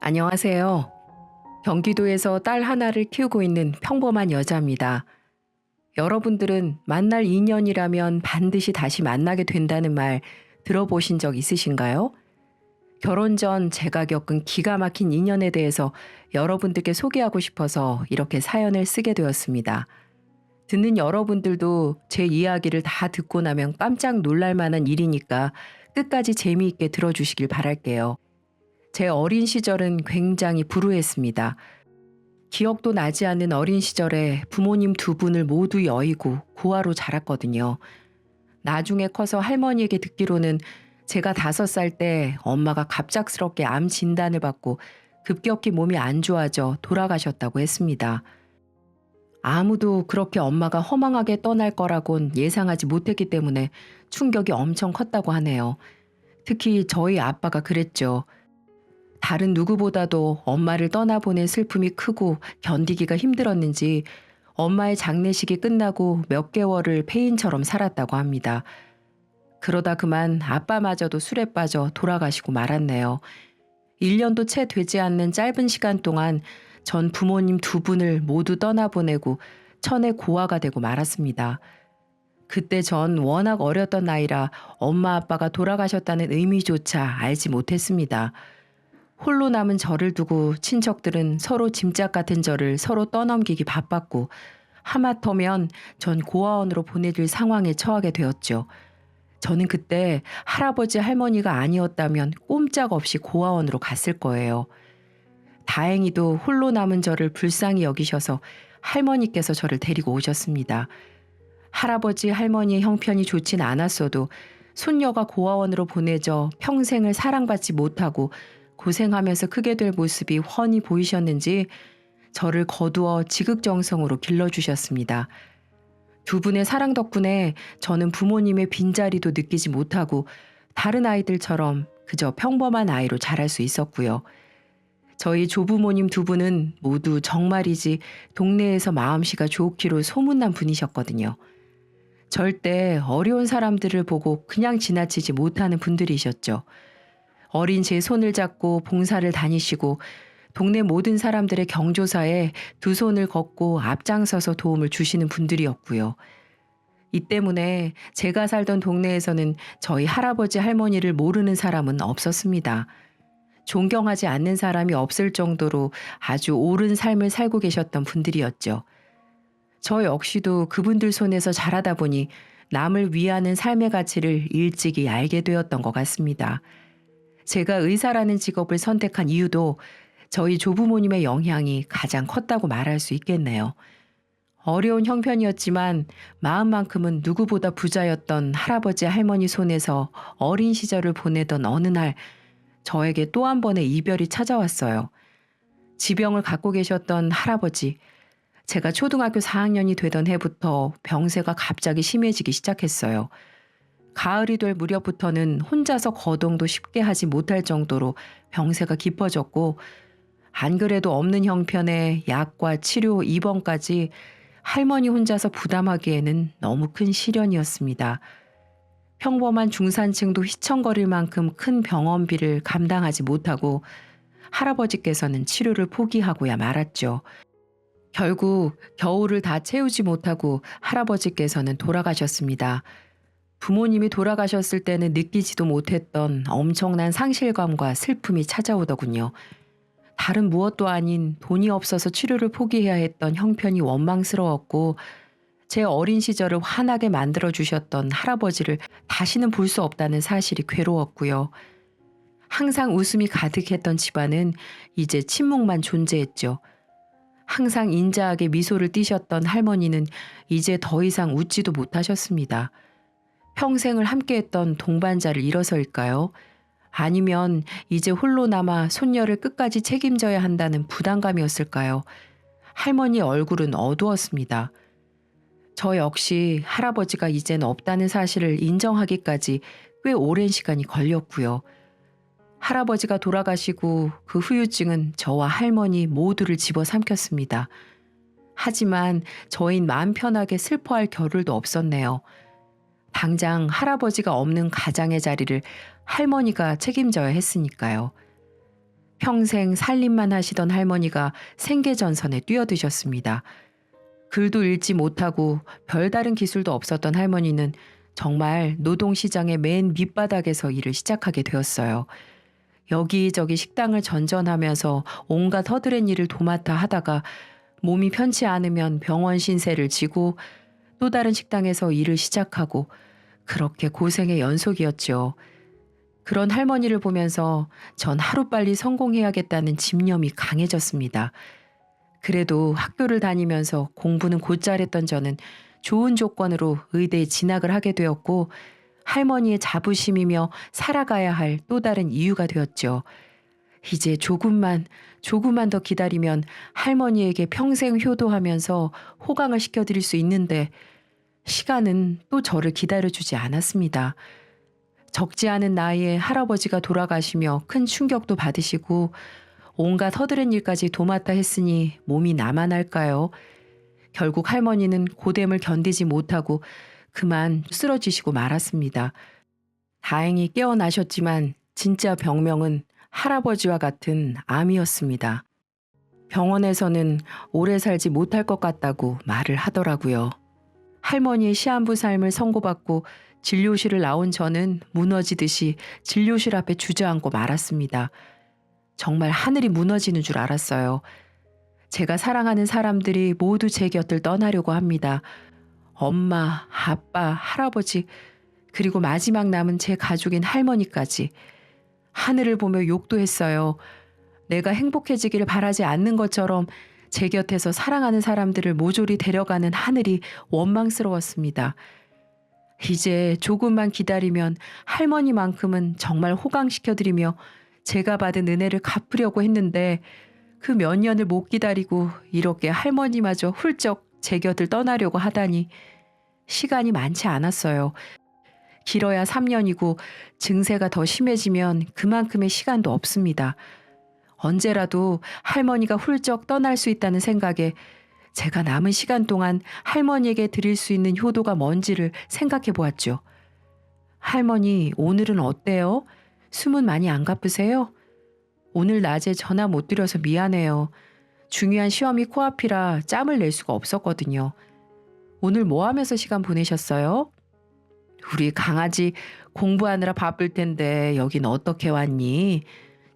안녕하세요. 경기도에서 딸 하나를 키우고 있는 평범한 여자입니다. 여러분들은 만날 인연이라면 반드시 다시 만나게 된다는 말 들어보신 적 있으신가요? 결혼 전 제가 겪은 기가 막힌 인연에 대해서 여러분들께 소개하고 싶어서 이렇게 사연을 쓰게 되었습니다. 듣는 여러분들도 제 이야기를 다 듣고 나면 깜짝 놀랄 만한 일이니까 끝까지 재미있게 들어주시길 바랄게요. 제 어린 시절은 굉장히 불우했습니다. 기억도 나지 않는 어린 시절에 부모님 두 분을 모두 여의고 고아로 자랐거든요. 나중에 커서 할머니에게 듣기로는 제가 5살 때 엄마가 갑작스럽게 암 진단을 받고 급격히 몸이 안 좋아져 돌아가셨다고 했습니다. 아무도 그렇게 엄마가 허망하게 떠날 거라곤 예상하지 못했기 때문에 충격이 엄청 컸다고 하네요. 특히 저희 아빠가 그랬죠. 다른 누구보다도 엄마를 떠나보낸 슬픔이 크고 견디기가 힘들었는지 엄마의 장례식이 끝나고 몇 개월을 폐인처럼 살았다고 합니다. 그러다 그만 아빠마저도 술에 빠져 돌아가시고 말았네요. 1년도 채 되지 않는 짧은 시간 동안 전 부모님 두 분을 모두 떠나보내고 천의 고아가 되고 말았습니다. 그때 전 워낙 어렸던 나이라 엄마 아빠가 돌아가셨다는 의미조차 알지 못했습니다. 홀로 남은 저를 두고 친척들은 서로 짐짝 같은 저를 서로 떠넘기기 바빴고 하마터면 전 고아원으로 보내줄 상황에 처하게 되었죠. 저는 그때 할아버지 할머니가 아니었다면 꼼짝없이 고아원으로 갔을 거예요. 다행히도 홀로 남은 저를 불쌍히 여기셔서 할머니께서 저를 데리고 오셨습니다. 할아버지 할머니의 형편이 좋진 않았어도 손녀가 고아원으로 보내져 평생을 사랑받지 못하고 고생하면서 크게 될 모습이 훤히 보이셨는지 저를 거두어 지극정성으로 길러주셨습니다. 두 분의 사랑 덕분에 저는 부모님의 빈자리도 느끼지 못하고 다른 아이들처럼 그저 평범한 아이로 자랄 수 있었고요. 저희 조부모님 두 분은 모두 정말이지 동네에서 마음씨가 좋기로 소문난 분이셨거든요. 절대 어려운 사람들을 보고 그냥 지나치지 못하는 분들이셨죠. 어린 제 손을 잡고 봉사를 다니시고 동네 모든 사람들의 경조사에 두 손을 걷고 앞장서서 도움을 주시는 분들이었고요. 이 때문에 제가 살던 동네에서는 저희 할아버지 할머니를 모르는 사람은 없었습니다. 존경하지 않는 사람이 없을 정도로 아주 옳은 삶을 살고 계셨던 분들이었죠. 저 역시도 그분들 손에서 자라다 보니 남을 위하는 삶의 가치를 일찍이 알게 되었던 것 같습니다. 제가 의사라는 직업을 선택한 이유도 저희 조부모님의 영향이 가장 컸다고 말할 수 있겠네요. 어려운 형편이었지만 마음만큼은 누구보다 부자였던 할아버지 할머니 손에서 어린 시절을 보내던 어느 날 저에게 또 한 번의 이별이 찾아왔어요. 지병을 갖고 계셨던 할아버지. 제가 초등학교 4학년이 되던 해부터 병세가 갑자기 심해지기 시작했어요. 가을이 될 무렵부터는 혼자서 거동도 쉽게 하지 못할 정도로 병세가 깊어졌고 안 그래도 없는 형편에 약과 치료, 입원까지 할머니 혼자서 부담하기에는 너무 큰 시련이었습니다. 평범한 중산층도 휘청거릴 만큼 큰 병원비를 감당하지 못하고 할아버지께서는 치료를 포기하고야 말았죠. 결국 겨울을 다 채우지 못하고 할아버지께서는 돌아가셨습니다. 부모님이 돌아가셨을 때는 느끼지도 못했던 엄청난 상실감과 슬픔이 찾아오더군요. 다른 무엇도 아닌 돈이 없어서 치료를 포기해야 했던 형편이 원망스러웠고 제 어린 시절을 환하게 만들어주셨던 할아버지를 다시는 볼 수 없다는 사실이 괴로웠고요. 항상 웃음이 가득했던 집안은 이제 침묵만 존재했죠. 항상 인자하게 미소를 띠셨던 할머니는 이제 더 이상 웃지도 못하셨습니다. 평생을 함께했던 동반자를 잃어서일까요? 아니면 이제 홀로 남아 손녀를 끝까지 책임져야 한다는 부담감이었을까요? 할머니의 얼굴은 어두웠습니다. 저 역시 할아버지가 이젠 없다는 사실을 인정하기까지 꽤 오랜 시간이 걸렸고요. 할아버지가 돌아가시고 그 후유증은 저와 할머니 모두를 집어삼켰습니다. 하지만 저흰 마음 편하게 슬퍼할 겨를도 없었네요. 당장 할아버지가 없는 가장의 자리를 할머니가 책임져야 했으니까요. 평생 살림만 하시던 할머니가 생계전선에 뛰어드셨습니다. 글도 읽지 못하고 별다른 기술도 없었던 할머니는 정말 노동시장의 맨 밑바닥에서 일을 시작하게 되었어요. 여기저기 식당을 전전하면서 온갖 허드렛 일을 도맡아 하다가 몸이 편치 않으면 병원 신세를 지고 또 다른 식당에서 일을 시작하고 그렇게 고생의 연속이었죠. 그런 할머니를 보면서 전 하루빨리 성공해야겠다는 집념이 강해졌습니다. 그래도 학교를 다니면서 공부는 곧잘 했던 저는 좋은 조건으로 의대에 진학을 하게 되었고 할머니의 자부심이며 살아가야 할 또 다른 이유가 되었죠. 이제 조금만 더 기다리면 할머니에게 평생 효도하면서 호강을 시켜드릴 수 있는데 시간은 또 저를 기다려주지 않았습니다. 적지 않은 나이에 할아버지가 돌아가시며 큰 충격도 받으시고 온갖 허드렛 일까지 도맡아 했으니 몸이 나만 할까요? 결국 할머니는 고됨을 견디지 못하고 그만 쓰러지시고 말았습니다. 다행히 깨어나셨지만 진짜 병명은 할아버지와 같은 암이었습니다. 병원에서는 오래 살지 못할 것 같다고 말을 하더라고요. 할머니의 시한부 삶을 선고받고 진료실을 나온 저는 무너지듯이 진료실 앞에 주저앉고 말았습니다. 정말 하늘이 무너지는 줄 알았어요. 제가 사랑하는 사람들이 모두 제 곁을 떠나려고 합니다. 엄마, 아빠, 할아버지, 그리고 마지막 남은 제 가족인 할머니까지. 하늘을 보며 욕도 했어요. 내가 행복해지기를 바라지 않는 것처럼 제 곁에서 사랑하는 사람들을 모조리 데려가는 하늘이 원망스러웠습니다. 이제 조금만 기다리면 할머니만큼은 정말 호강시켜드리며 제가 받은 은혜를 갚으려고 했는데 그 몇 년을 못 기다리고 이렇게 할머니마저 훌쩍 제 곁을 떠나려고 하다니 시간이 많지 않았어요. 길어야 3년이고 증세가 더 심해지면 그만큼의 시간도 없습니다. 언제라도 할머니가 훌쩍 떠날 수 있다는 생각에 제가 남은 시간 동안 할머니에게 드릴 수 있는 효도가 뭔지를 생각해 보았죠. 할머니, 오늘은 어때요? 숨은 많이 안 가쁘세요? 오늘 낮에 전화 못 드려서 미안해요. 중요한 시험이 코앞이라 짬을 낼 수가 없었거든요. 오늘 뭐 하면서 시간 보내셨어요? 우리 강아지 공부하느라 바쁠 텐데 여긴 어떻게 왔니?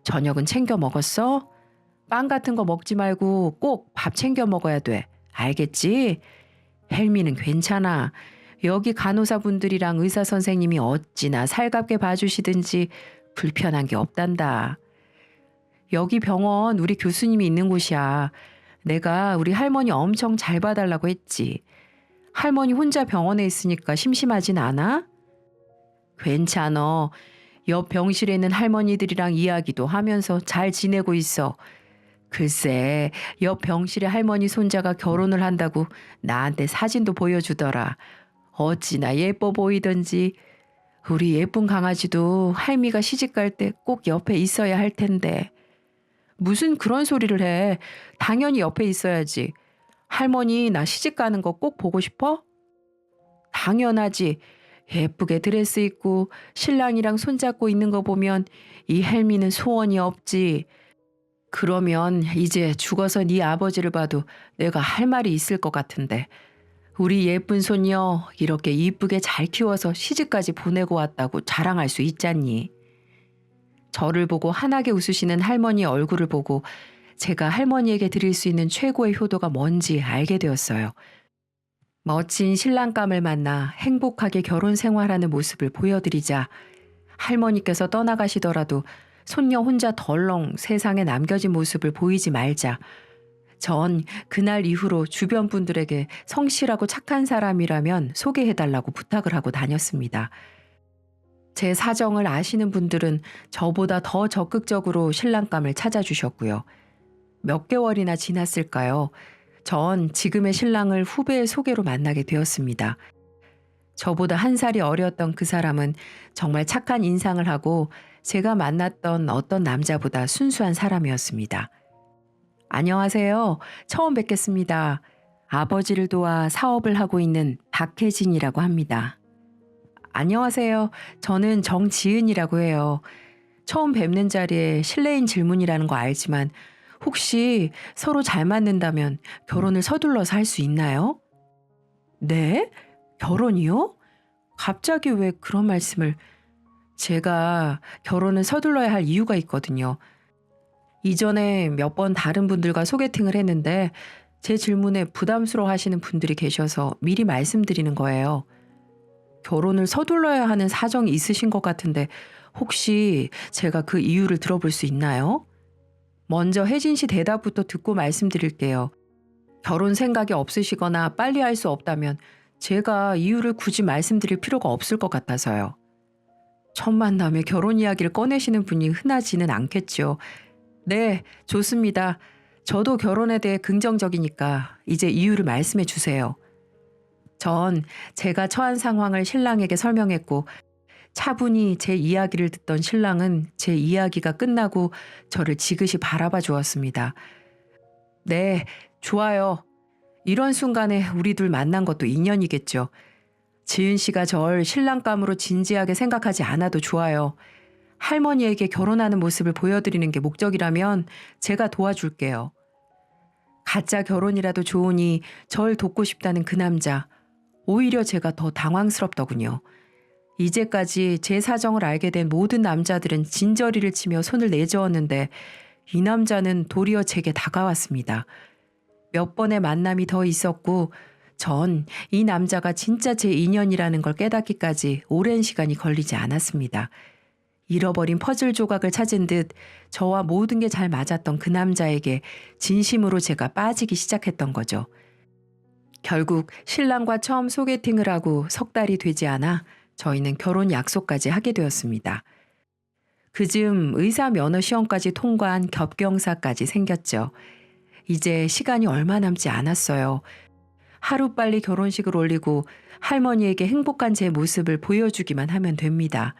저녁은 챙겨 먹었어? 빵 같은 거 먹지 말고 꼭 밥 챙겨 먹어야 돼. 알겠지? 헬미는 괜찮아. 여기 간호사분들이랑 의사 선생님이 어찌나 살갑게 봐주시든지 불편한 게 없단다. 여기 병원 우리 교수님이 있는 곳이야. 내가 우리 할머니 엄청 잘 봐달라고 했지. 할머니 혼자 병원에 있으니까 심심하진 않아? 괜찮어. 옆 병실에 있는 할머니들이랑 이야기도 하면서 잘 지내고 있어. 글쎄, 옆 병실의 할머니 손자가 결혼을 한다고 나한테 사진도 보여주더라. 어찌나 예뻐 보이던지. 우리 예쁜 강아지도 할미가 시집갈 때 꼭 옆에 있어야 할 텐데. 무슨 그런 소리를 해. 당연히 옆에 있어야지. 할머니 나 시집 가는 거 꼭 보고 싶어? 당연하지. 예쁘게 드레스 입고 신랑이랑 손잡고 있는 거 보면 이 헬미는 소원이 없지. 그러면 이제 죽어서 네 아버지를 봐도 내가 할 말이 있을 것 같은데. 우리 예쁜 손녀 이렇게 이쁘게 잘 키워서 시집까지 보내고 왔다고 자랑할 수 있잖니. 저를 보고 환하게 웃으시는 할머니의 얼굴을 보고 제가 할머니에게 드릴 수 있는 최고의 효도가 뭔지 알게 되었어요. 멋진 신랑감을 만나 행복하게 결혼 생활하는 모습을 보여드리자 할머니께서 떠나가시더라도 손녀 혼자 덜렁 세상에 남겨진 모습을 보이지 말자. 전 그날 이후로 주변 분들에게 성실하고 착한 사람이라면 소개해달라고 부탁을 하고 다녔습니다. 제 사정을 아시는 분들은 저보다 더 적극적으로 신랑감을 찾아주셨고요. 몇 개월이나 지났을까요? 전 지금의 신랑을 후배의 소개로 만나게 되었습니다. 저보다 한 살이 어렸던 그 사람은 정말 착한 인상을 하고 제가 만났던 어떤 남자보다 순수한 사람이었습니다. 안녕하세요. 처음 뵙겠습니다. 아버지를 도와 사업을 하고 있는 박혜진이라고 합니다. 안녕하세요. 저는 정지은이라고 해요. 처음 뵙는 자리에 실례인 질문이라는 거 알지만 혹시 서로 잘 맞는다면 결혼을 서둘러서 할 수 있나요? 네? 결혼이요? 갑자기 왜 그런 말씀을? 제가 결혼을 서둘러야 할 이유가 있거든요. 이전에 몇 번 다른 분들과 소개팅을 했는데 제 질문에 부담스러워 하시는 분들이 계셔서 미리 말씀드리는 거예요. 결혼을 서둘러야 하는 사정이 있으신 것 같은데 혹시 제가 그 이유를 들어볼 수 있나요? 먼저 혜진 씨 대답부터 듣고 말씀드릴게요. 결혼 생각이 없으시거나 빨리 할 수 없다면 제가 이유를 굳이 말씀드릴 필요가 없을 것 같아서요. 첫 만남에 결혼 이야기를 꺼내시는 분이 흔하지는 않겠죠. 네, 좋습니다. 저도 결혼에 대해 긍정적이니까 이제 이유를 말씀해 주세요. 전 제가 처한 상황을 신랑에게 설명했고 차분히 제 이야기를 듣던 신랑은 제 이야기가 끝나고 저를 지그시 바라봐 주었습니다. 네, 좋아요. 이런 순간에 우리 둘 만난 것도 인연이겠죠. 지은 씨가 절 신랑감으로 진지하게 생각하지 않아도 좋아요. 할머니에게 결혼하는 모습을 보여드리는 게 목적이라면 제가 도와줄게요. 가짜 결혼이라도 좋으니 절 돕고 싶다는 그 남자. 오히려 제가 더 당황스럽더군요. 이제까지 제 사정을 알게 된 모든 남자들은 진저리를 치며 손을 내저었는데 이 남자는 도리어 제게 다가왔습니다. 몇 번의 만남이 더 있었고 전 이 남자가 진짜 제 인연이라는 걸 깨닫기까지 오랜 시간이 걸리지 않았습니다. 잃어버린 퍼즐 조각을 찾은 듯 저와 모든 게 잘 맞았던 그 남자에게 진심으로 제가 빠지기 시작했던 거죠. 결국 신랑과 처음 소개팅을 하고 석 달이 되지 않아 저희는 결혼 약속까지 하게 되었습니다. 그즈음 의사 면허 시험까지 통과한 겹경사까지 생겼죠. 이제 시간이 얼마 남지 않았어요. 하루빨리 결혼식을 올리고 할머니에게 행복한 제 모습을 보여주기만 하면 됩니다.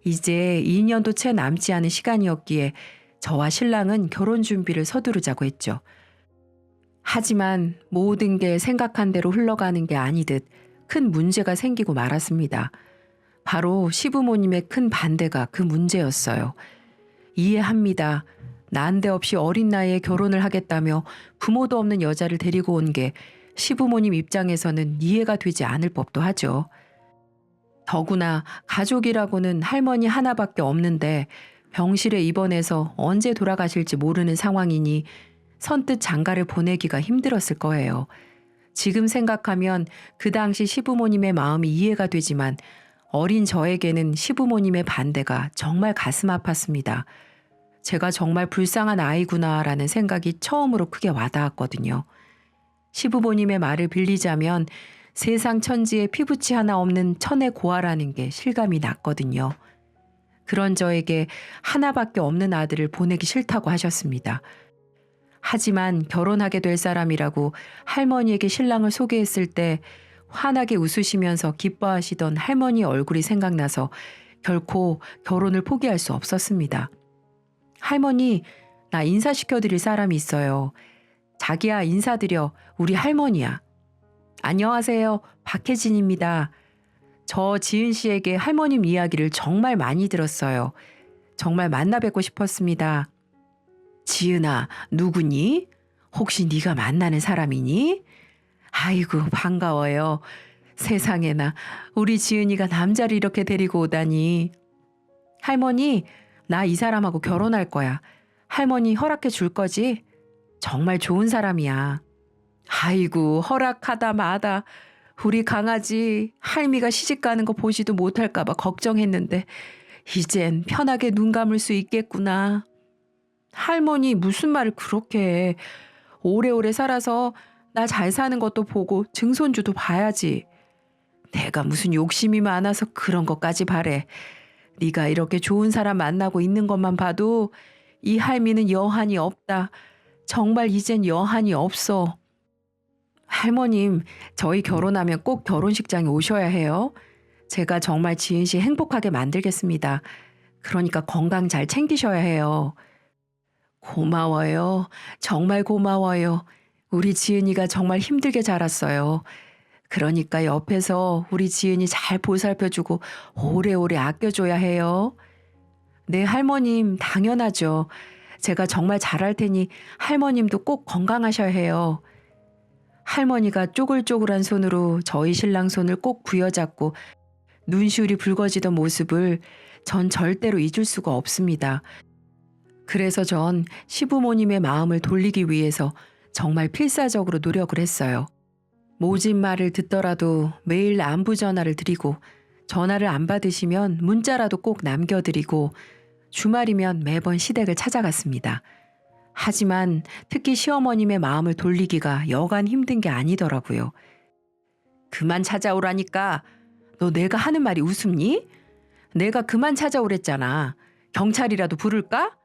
이제 2년도 채 남지 않은 시간이었기에 저와 신랑은 결혼 준비를 서두르자고 했죠. 하지만 모든 게 생각한 대로 흘러가는 게 아니듯 큰 문제가 생기고 말았습니다. 바로 시부모님의 큰 반대가 그 문제였어요. 이해합니다. 난데없이 어린 나이에 결혼을 하겠다며 부모도 없는 여자를 데리고 온 게 시부모님 입장에서는 이해가 되지 않을 법도 하죠. 더구나 가족이라고는 할머니 하나밖에 없는데 병실에 입원해서 언제 돌아가실지 모르는 상황이니 선뜻 장가를 보내기가 힘들었을 거예요. 지금 생각하면 그 당시 시부모님의 마음이 이해가 되지만 어린 저에게는 시부모님의 반대가 정말 가슴 아팠습니다. 제가 정말 불쌍한 아이구나라는 생각이 처음으로 크게 와닿았거든요. 시부모님의 말을 빌리자면 세상 천지에 피부치 하나 없는 천의 고아라는 게 실감이 났거든요. 그런 저에게 하나밖에 없는 아들을 보내기 싫다고 하셨습니다. 하지만 결혼하게 될 사람이라고 할머니에게 신랑을 소개했을 때 환하게 웃으시면서 기뻐하시던 할머니 얼굴이 생각나서 결코 결혼을 포기할 수 없었습니다. 할머니, 나 인사시켜드릴 사람이 있어요. 자기야, 인사드려. 우리 할머니야. 안녕하세요. 박혜진입니다. 저 지은 씨에게 할머님 이야기를 정말 많이 들었어요. 정말 만나 뵙고 싶었습니다. 지은아, 누구니? 혹시 네가 만나는 사람이니? 아이고, 반가워요. 세상에나 우리 지은이가 남자를 이렇게 데리고 오다니. 할머니, 나 이 사람하고 결혼할 거야. 할머니 허락해 줄 거지? 정말 좋은 사람이야. 아이고, 허락하다 마다 우리 강아지 할미가 시집 가는 거 보지도 못할까 봐 걱정했는데 이젠 편하게 눈 감을 수 있겠구나. 할머니 무슨 말을 그렇게 해. 오래오래 살아서 나 잘 사는 것도 보고 증손주도 봐야지. 내가 무슨 욕심이 많아서 그런 것까지 바래. 네가 이렇게 좋은 사람 만나고 있는 것만 봐도 이 할미는 여한이 없다. 정말 이젠 여한이 없어. 할머님, 저희 결혼하면 꼭 결혼식장에 오셔야 해요. 제가 정말 지은 씨 행복하게 만들겠습니다. 그러니까 건강 잘 챙기셔야 해요. 고마워요. 정말 고마워요. 우리 지은이가 정말 힘들게 자랐어요. 그러니까 옆에서 우리 지은이 잘 보살펴주고 오래오래 아껴줘야 해요. 네, 할머님, 당연하죠. 제가 정말 잘할 테니 할머님도 꼭 건강하셔야 해요. 할머니가 쪼글쪼글한 손으로 저희 신랑 손을 꼭 부여잡고 눈시울이 붉어지던 모습을 전 절대로 잊을 수가 없습니다. 그래서 전 시부모님의 마음을 돌리기 위해서 정말 필사적으로 노력을 했어요. 모진 말을 듣더라도 매일 안부 전화를 드리고 전화를 안 받으시면 문자라도 꼭 남겨드리고 주말이면 매번 시댁을 찾아갔습니다. 하지만 특히 시어머님의 마음을 돌리기가 여간 힘든 게 아니더라고요. 그만 찾아오라니까. 너 내가 하는 말이 웃음니? 내가 그만 찾아오랬잖아. 경찰이라도 부를까?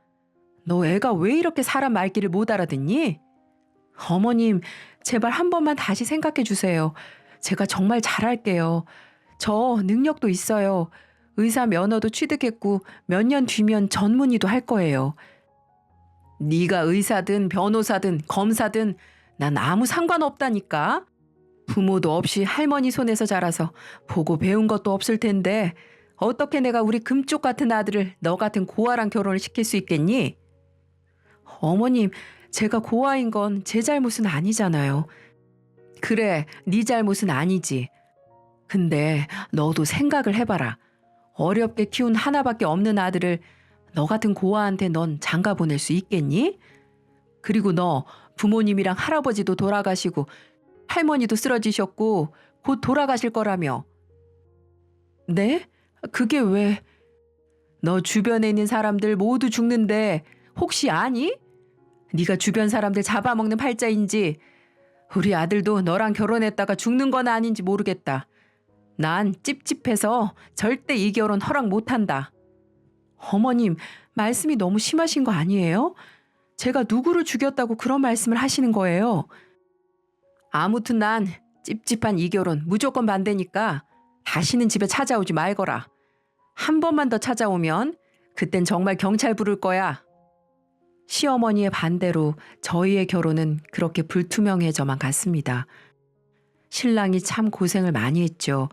너 애가 왜 이렇게 사람 말귀를 못 알아듣니? 어머님, 제발 한 번만 다시 생각해 주세요. 제가 정말 잘할게요. 저 능력도 있어요. 의사 면허도 취득했고 몇 년 뒤면 전문의도 할 거예요. 네가 의사든 변호사든 검사든 난 아무 상관없다니까. 부모도 없이 할머니 손에서 자라서 보고 배운 것도 없을 텐데 어떻게 내가 우리 금쪽 같은 아들을 너 같은 고아랑 결혼을 시킬 수 있겠니? 어머님, 제가 고아인 건 제 잘못은 아니잖아요. 그래, 네 잘못은 아니지. 근데 너도 생각을 해봐라. 어렵게 키운 하나밖에 없는 아들을 너 같은 고아한테 넌 장가 보낼 수 있겠니? 그리고 너 부모님이랑 할아버지도 돌아가시고 할머니도 쓰러지셨고 곧 돌아가실 거라며. 네? 그게 왜? 너 주변에 있는 사람들 모두 죽는데 혹시 아니? 네가 주변 사람들 잡아먹는 팔자인지 우리 아들도 너랑 결혼했다가 죽는 건 아닌지 모르겠다. 난 찝찝해서 절대 이 결혼 허락 못한다. 어머님, 말씀이 너무 심하신 거 아니에요? 제가 누구를 죽였다고 그런 말씀을 하시는 거예요? 아무튼 난 찝찝한 이 결혼 무조건 반대니까 다시는 집에 찾아오지 말거라. 한 번만 더 찾아오면 그땐 정말 경찰 부를 거야. 시어머니의 반대로 저희의 결혼은 그렇게 불투명해져만 갔습니다. 신랑이 참 고생을 많이 했죠.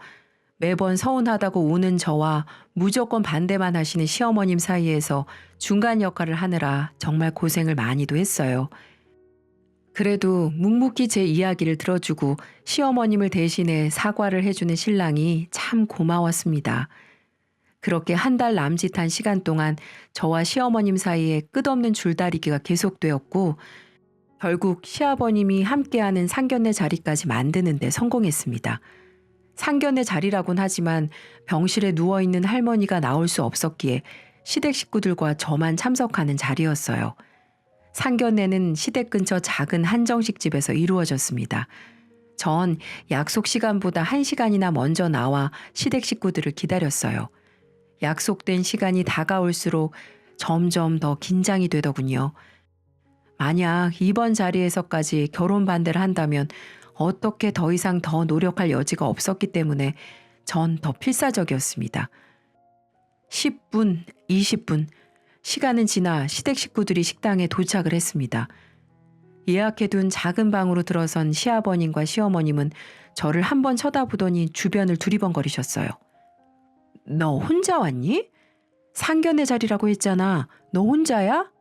매번 서운하다고 우는 저와 무조건 반대만 하시는 시어머님 사이에서 중간 역할을 하느라 정말 고생을 많이도 했어요. 그래도 묵묵히 제 이야기를 들어주고 시어머님을 대신해 사과를 해주는 신랑이 참 고마웠습니다. 그렇게 한 달 남짓한 시간 동안 저와 시어머님 사이에 끝없는 줄다리기가 계속되었고 결국 시아버님이 함께하는 상견례 자리까지 만드는 데 성공했습니다. 상견례 자리라곤 하지만 병실에 누워있는 할머니가 나올 수 없었기에 시댁 식구들과 저만 참석하는 자리였어요. 상견례는 시댁 근처 작은 한정식 집에서 이루어졌습니다. 전 약속 시간보다 1시간이나 먼저 나와 시댁 식구들을 기다렸어요. 약속된 시간이 다가올수록 점점 더 긴장이 되더군요. 만약 이번 자리에서까지 결혼 반대를 한다면 어떻게 더 이상 더 노력할 여지가 없었기 때문에 전 더 필사적이었습니다. 10분, 20분, 시간은 지나 시댁 식구들이 식당에 도착을 했습니다. 예약해둔 작은 방으로 들어선 시아버님과 시어머님은 저를 한번 쳐다보더니 주변을 두리번거리셨어요. 너 혼자 왔니? 상견례 자리라고 했잖아. 너 혼자야?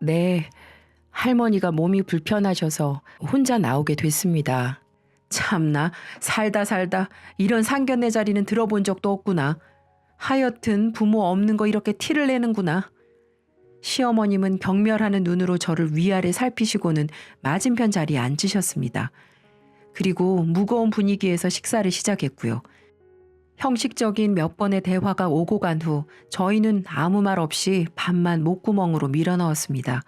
네. 할머니가 몸이 불편하셔서 혼자 나오게 됐습니다. 참나, 살다 이런 상견례 자리는 들어본 적도 없구나. 하여튼 부모 없는 거 이렇게 티를 내는구나. 시어머님은 경멸하는 눈으로 저를 위아래 살피시고는 맞은편 자리에 앉으셨습니다. 그리고 무거운 분위기에서 식사를 시작했고요. 형식적인 몇 번의 대화가 오고 간 후 저희는 아무 말 없이 밥만 목구멍으로 밀어넣었습니다.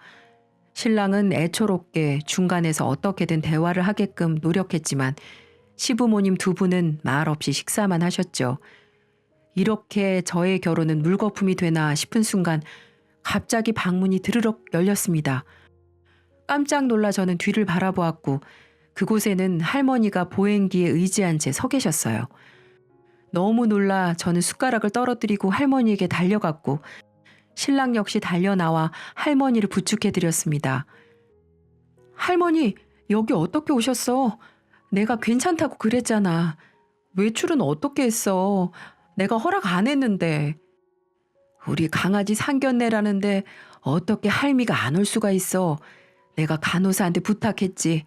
신랑은 애초롭게 중간에서 어떻게든 대화를 하게끔 노력했지만 시부모님 두 분은 말 없이 식사만 하셨죠. 이렇게 저의 결혼은 물거품이 되나 싶은 순간 갑자기 방문이 드르륵 열렸습니다. 깜짝 놀라 저는 뒤를 바라보았고 그곳에는 할머니가 보행기에 의지한 채 서 계셨어요. 너무 놀라 저는 숟가락을 떨어뜨리고 할머니에게 달려갔고 신랑 역시 달려나와 할머니를 부축해드렸습니다. 할머니, 여기 어떻게 오셨어? 내가 괜찮다고 그랬잖아. 외출은 어떻게 했어? 내가 허락 안 했는데. 우리 강아지 상견례라는데 어떻게 할미가 안 올 수가 있어. 내가 간호사한테 부탁했지.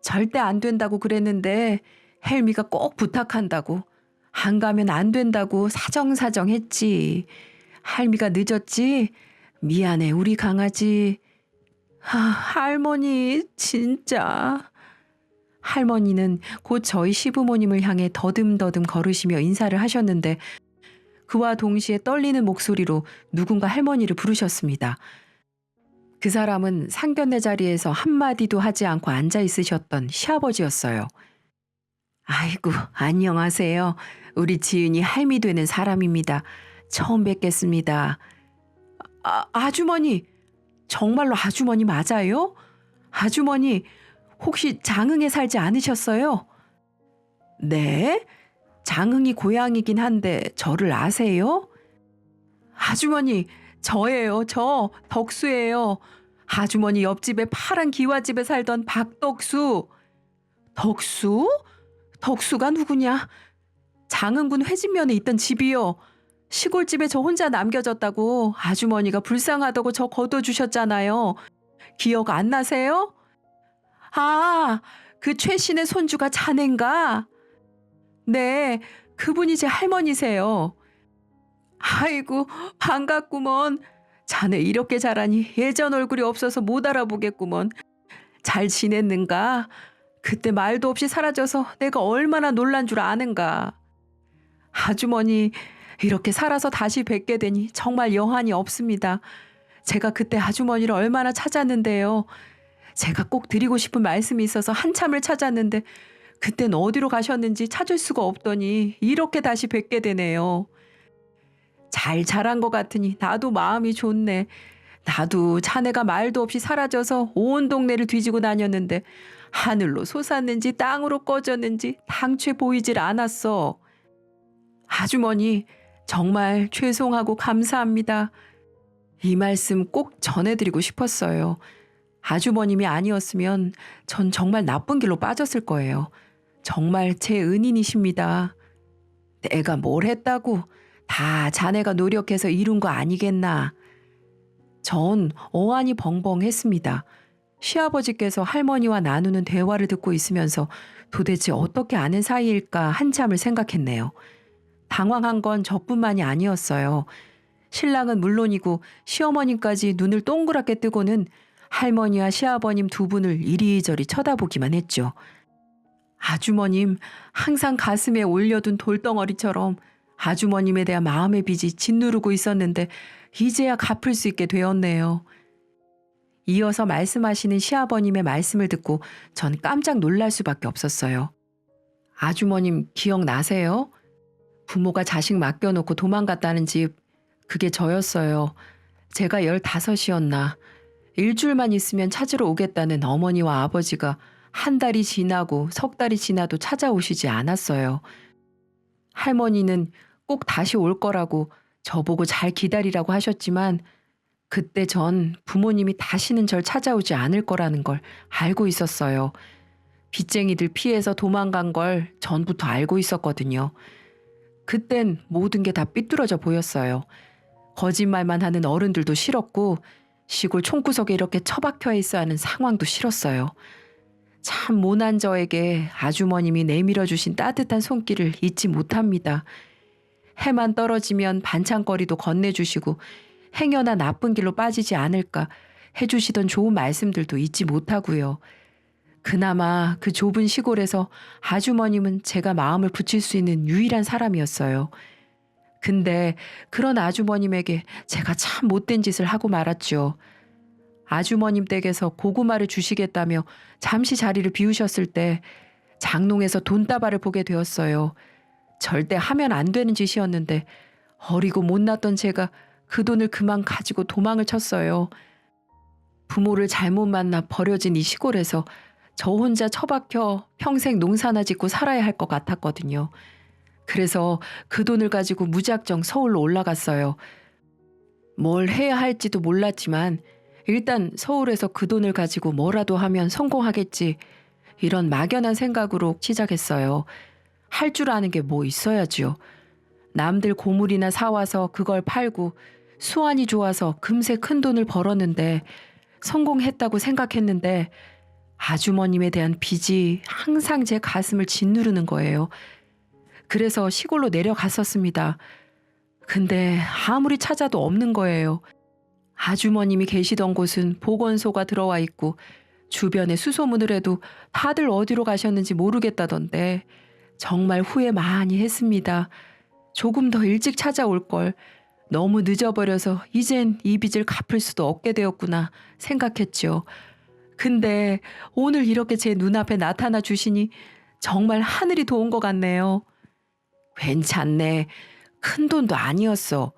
절대 안 된다고 그랬는데 헬미가 꼭 부탁한다고. 안 가면 안 된다고 사정사정 했지. 할미가 늦었지? 미안해, 우리 강아지. 할머니, 진짜. 할머니는 곧 저희 시부모님을 향해 더듬더듬 걸으시며 인사를 하셨는데 그와 동시에 떨리는 목소리로 누군가 할머니를 부르셨습니다. 그 사람은 상견례 자리에서 한마디도 하지 않고 앉아 있으셨던 시아버지였어요. 아이고, 안녕하세요. 우리 지은이 할미 되는 사람입니다. 처음 뵙겠습니다. 아주머니, 정말로 아주머니 맞아요? 아주머니, 혹시 장흥에 살지 않으셨어요? 네? 장흥이 고향이긴 한데 저를 아세요? 아주머니, 저예요. 저 덕수예요. 아주머니 옆집에 파란 기와집에 살던 박덕수. 덕수? 덕수가 누구냐? 장흥군 회진면에 있던 집이요. 시골집에 저 혼자 남겨졌다고 아주머니가 불쌍하다고 저 거둬주셨잖아요. 기억 안 나세요? 그 최신의 손주가 자넨가? 네, 그분이 제 할머니세요. 아이고, 반갑구먼. 자네 이렇게 자라니 예전 얼굴이 없어서 못 알아보겠구먼. 잘 지냈는가? 그때 말도 없이 사라져서 내가 얼마나 놀란 줄 아는가. 아주머니, 이렇게 살아서 다시 뵙게 되니 정말 여한이 없습니다. 제가 그때 아주머니를 얼마나 찾았는데요. 제가 꼭 드리고 싶은 말씀이 있어서 한참을 찾았는데 그땐 어디로 가셨는지 찾을 수가 없더니 이렇게 다시 뵙게 되네요. 잘 자란 것 같으니 나도 마음이 좋네. 나도 자네가 말도 없이 사라져서 온 동네를 뒤지고 다녔는데 하늘로 솟았는지 땅으로 꺼졌는지 당최 보이질 않았어. 아주머니, 정말 죄송하고 감사합니다. 이 말씀 꼭 전해드리고 싶었어요. 아주머님이 아니었으면 전 정말 나쁜 길로 빠졌을 거예요. 정말 제 은인이십니다. 내가 뭘 했다고? 다 자네가 노력해서 이룬 거 아니겠나? 전 어안이 벙벙했습니다. 시아버지께서 할머니와 나누는 대화를 듣고 있으면서 도대체 어떻게 아는 사이일까 한참을 생각했네요. 당황한 건 저뿐만이 아니었어요. 신랑은 물론이고 시어머님까지 눈을 동그랗게 뜨고는 할머니와 시아버님 두 분을 이리저리 쳐다보기만 했죠. 아주머님, 항상 가슴에 올려둔 돌덩어리처럼 아주머님에 대한 마음의 빚이 짓누르고 있었는데 이제야 갚을 수 있게 되었네요. 이어서 말씀하시는 시아버님의 말씀을 듣고 전 깜짝 놀랄 수밖에 없었어요. 아주머님 기억나세요? 부모가 자식 맡겨놓고 도망갔다는 집, 그게 저였어요. 제가 15이었나. 일주일만 있으면 찾으러 오겠다는 어머니와 아버지가 한 달이 지나고 석 달이 지나도 찾아오시지 않았어요. 할머니는 꼭 다시 올 거라고 저보고 잘 기다리라고 하셨지만 그때 전 부모님이 다시는 절 찾아오지 않을 거라는 걸 알고 있었어요. 빚쟁이들 피해서 도망간 걸 전부터 알고 있었거든요. 그땐 모든 게 다 삐뚤어져 보였어요. 거짓말만 하는 어른들도 싫었고 시골 총구석에 이렇게 처박혀 있어야 하는 상황도 싫었어요. 참 모난 저에게 아주머님이 내밀어 주신 따뜻한 손길을 잊지 못합니다. 해만 떨어지면 반찬거리도 건네주시고 행여나 나쁜 길로 빠지지 않을까 해주시던 좋은 말씀들도 잊지 못하고요. 그나마 그 좁은 시골에서 아주머님은 제가 마음을 붙일 수 있는 유일한 사람이었어요. 근데 그런 아주머님에게 제가 참 못된 짓을 하고 말았죠. 아주머님 댁에서 고구마를 주시겠다며 잠시 자리를 비우셨을 때 장롱에서 돈다발을 보게 되었어요. 절대 하면 안 되는 짓이었는데 어리고 못났던 제가 그 돈을 그만 가지고 도망을 쳤어요. 부모를 잘못 만나 버려진 이 시골에서 저 혼자 처박혀 평생 농사나 짓고 살아야 할 것 같았거든요. 그래서 그 돈을 가지고 무작정 서울로 올라갔어요. 뭘 해야 할지도 몰랐지만 일단 서울에서 그 돈을 가지고 뭐라도 하면 성공하겠지. 이런 막연한 생각으로 시작했어요. 할 줄 아는 게 뭐 있어야지요. 남들 고물이나 사와서 그걸 팔고 수완이 좋아서 금세 큰 돈을 벌었는데 성공했다고 생각했는데 아주머님에 대한 빚이 항상 제 가슴을 짓누르는 거예요. 그래서 시골로 내려갔었습니다. 근데 아무리 찾아도 없는 거예요. 아주머님이 계시던 곳은 보건소가 들어와 있고 주변에 수소문을 해도 다들 어디로 가셨는지 모르겠다던데 정말 후회 많이 했습니다. 조금 더 일찍 찾아올 걸. 너무 늦어버려서 이젠 이 빚을 갚을 수도 없게 되었구나 생각했죠. 근데 오늘 이렇게 제 눈앞에 나타나 주시니 정말 하늘이 도운 것 같네요. 괜찮네. 큰 돈도 아니었어.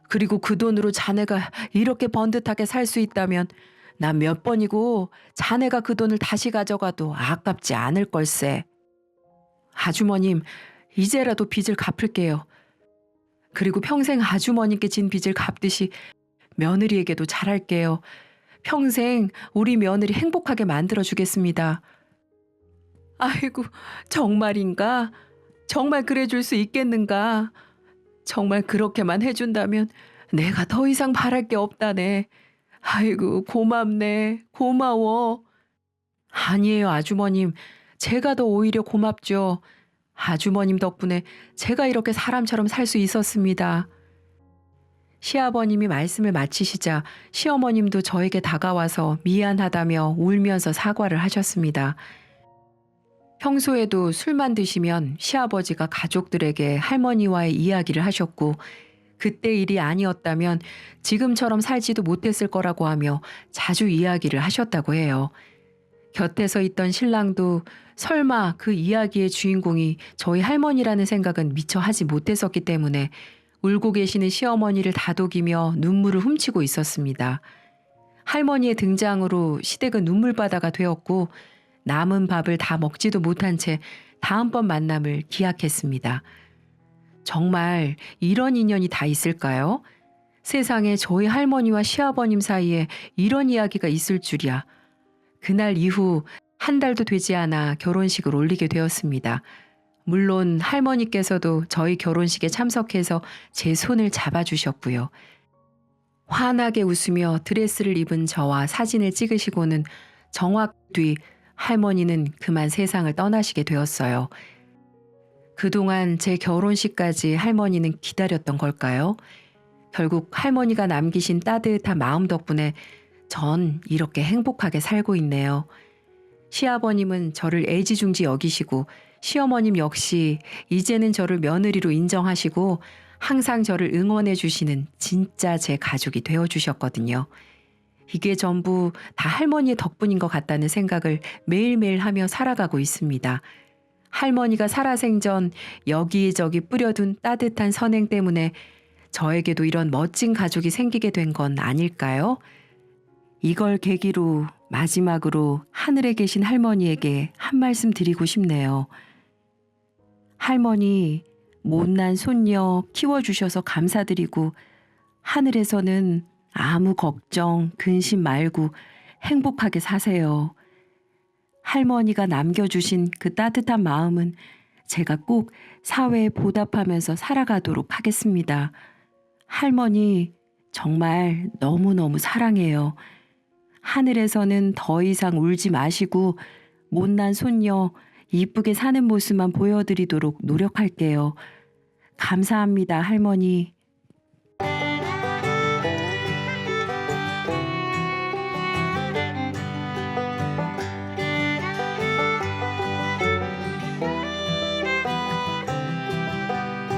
그리고 그 돈으로 자네가 이렇게 번듯하게 살 수 있다면 난 몇 번이고 자네가 그 돈을 다시 가져가도 아깝지 않을 걸세. 아주머님, 이제라도 빚을 갚을게요. 그리고 평생 아주머님께 진 빚을 갚듯이 며느리에게도 잘할게요. 평생 우리 며느리 행복하게 만들어주겠습니다. 아이고, 정말인가? 정말 그래줄 수 있겠는가? 정말 그렇게만 해준다면 내가 더 이상 바랄 게 없다네. 아이고, 고맙네. 고마워. 아니에요, 아주머님. 제가 더 오히려 고맙죠. 아주머님 덕분에 제가 이렇게 사람처럼 살 수 있었습니다. 시아버님이 말씀을 마치시자 시어머님도 저에게 다가와서 미안하다며 울면서 사과를 하셨습니다. 평소에도 술만 드시면 시아버지가 가족들에게 할머니와의 이야기를 하셨고 그때 일이 아니었다면 지금처럼 살지도 못했을 거라고 하며 자주 이야기를 하셨다고 해요. 곁에서 있던 신랑도 설마 그 이야기의 주인공이 저희 할머니라는 생각은 미처 하지 못했었기 때문에 울고 계시는 시어머니를 다독이며 눈물을 훔치고 있었습니다. 할머니의 등장으로 시댁은 눈물바다가 되었고 남은 밥을 다 먹지도 못한 채 다음번 만남을 기약했습니다. 정말 이런 인연이 다 있을까요? 세상에 저희 할머니와 시아버님 사이에 이런 이야기가 있을 줄이야. 그날 이후 한 달도 되지 않아 결혼식을 올리게 되었습니다. 물론 할머니께서도 저희 결혼식에 참석해서 제 손을 잡아주셨고요. 환하게 웃으며 드레스를 입은 저와 사진을 찍으시고는 정확 뒤 할머니는 그만 세상을 떠나시게 되었어요. 그동안 제 결혼식까지 할머니는 기다렸던 걸까요? 결국 할머니가 남기신 따뜻한 마음 덕분에 전 이렇게 행복하게 살고 있네요. 시아버님은 저를 애지중지 여기시고 시어머님 역시 이제는 저를 며느리로 인정하시고 항상 저를 응원해 주시는 진짜 제 가족이 되어주셨거든요. 이게 전부 다 할머니의 덕분인 것 같다는 생각을 매일매일 하며 살아가고 있습니다. 할머니가 살아생전 여기저기 뿌려둔 따뜻한 선행 때문에 저에게도 이런 멋진 가족이 생기게 된 건 아닐까요? 이걸 계기로 마지막으로 하늘에 계신 할머니에게 한 말씀 드리고 싶네요. 할머니, 못난 손녀 키워주셔서 감사드리고 하늘에서는 아무 걱정, 근심 말고 행복하게 사세요. 할머니가 남겨주신 그 따뜻한 마음은 제가 꼭 사회에 보답하면서 살아가도록 하겠습니다. 할머니, 정말 너무너무 사랑해요. 하늘에서는 더 이상 울지 마시고 못난 손녀 이쁘게 사는 모습만 보여드리도록 노력할게요. 감사합니다, 할머니.